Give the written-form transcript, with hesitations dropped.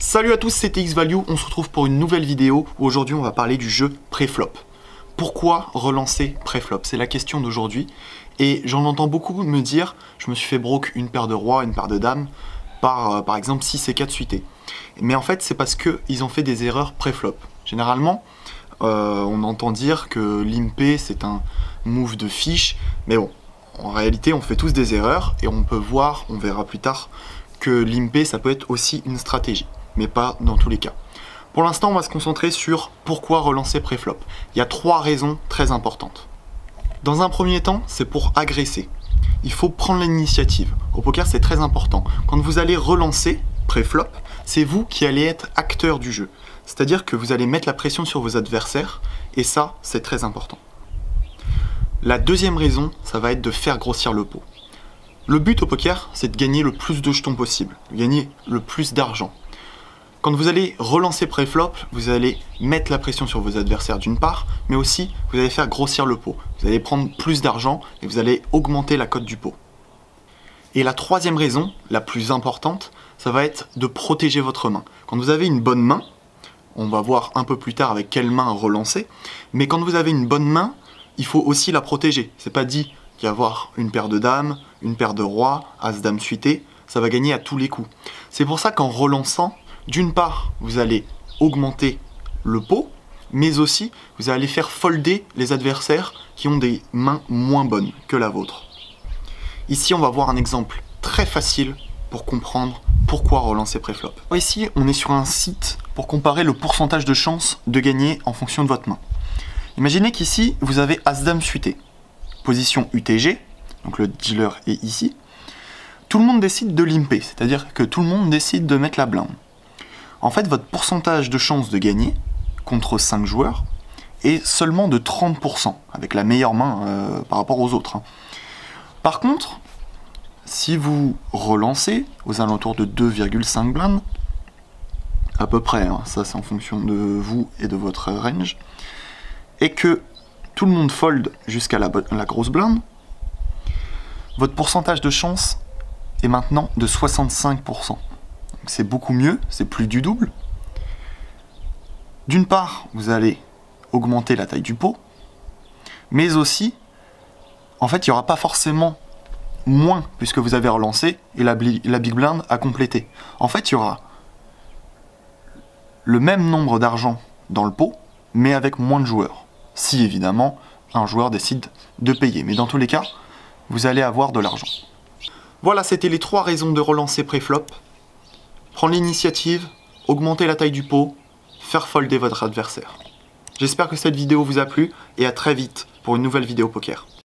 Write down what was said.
Salut à tous, c'était X-Value, on se retrouve pour une nouvelle vidéo où aujourd'hui on va parler du jeu pré-flop. Pourquoi relancer pré-flop? C'est la question d'aujourd'hui et j'en entends beaucoup me dire je me suis fait broke une paire de rois, une paire de dames par exemple 6 et 4 suités. Mais en fait c'est parce qu'ils ont fait des erreurs pré-flop. Généralement on entend dire que l'impé c'est un move de fiche, mais bon, en réalité on fait tous des erreurs et on peut voir, on verra plus tard, que l'impé ça peut être aussi une stratégie, mais pas dans tous les cas. Pour l'instant on va se concentrer sur pourquoi relancer pré-flop. Il y a 3 raisons très importantes. Dans un premier temps, c'est pour agresser. Il faut prendre l'initiative. Au poker c'est très important. Quand vous allez relancer pré-flop, c'est vous qui allez être acteur du jeu. C'est-à-dire que vous allez mettre la pression sur vos adversaires, et ça c'est très important. La deuxième raison, ça va être de faire grossir le pot. Le but au poker, c'est de gagner le plus de jetons possible, de gagner le plus d'argent. Quand vous allez relancer pré-flop, vous allez mettre la pression sur vos adversaires d'une part, mais aussi vous allez faire grossir le pot. Vous allez prendre plus d'argent et vous allez augmenter la cote du pot. Et la troisième raison, la plus importante, ça va être de protéger votre main. Quand vous avez une bonne main, on va voir un peu plus tard avec quelle main relancer, mais quand vous avez une bonne main, il faut aussi la protéger. C'est pas dit qu'avoir une paire de dames, une paire de rois, as-dame suité, ça va gagner à tous les coups. C'est pour ça qu'en relançant, d'une part, vous allez augmenter le pot, mais aussi, vous allez faire folder les adversaires qui ont des mains moins bonnes que la vôtre. Ici, on va voir un exemple très facile pour comprendre pourquoi relancer pré-flop. Ici, on est sur un site pour comparer le pourcentage de chance de gagner en fonction de votre main. Imaginez qu'ici, vous avez as-dame suité, position UTG, donc le dealer est ici. Tout le monde décide de limper, c'est-à-dire que tout le monde décide de mettre la blinde. En fait, votre pourcentage de chance de gagner contre 5 joueurs est seulement de 30%, avec la meilleure main par rapport aux autres. Par contre, si vous relancez aux alentours de 2,5 blindes, à peu près, ça c'est en fonction de vous et de votre range, et que tout le monde fold jusqu'à la grosse blinde, votre pourcentage de chance est maintenant de 65%. C'est beaucoup mieux, c'est plus du double. D'une part, vous allez augmenter la taille du pot, mais aussi, en fait, il n'y aura pas forcément moins, puisque vous avez relancé et la big blind a complété. En fait, il y aura le même nombre d'argent dans le pot, mais avec moins de joueurs. Si, évidemment, un joueur décide de payer. Mais dans tous les cas, vous allez avoir de l'argent. Voilà, c'était les 3 raisons de relancer pré-flop. Prendre l'initiative, augmenter la taille du pot, faire folder votre adversaire. J'espère que cette vidéo vous a plu et à très vite pour une nouvelle vidéo poker.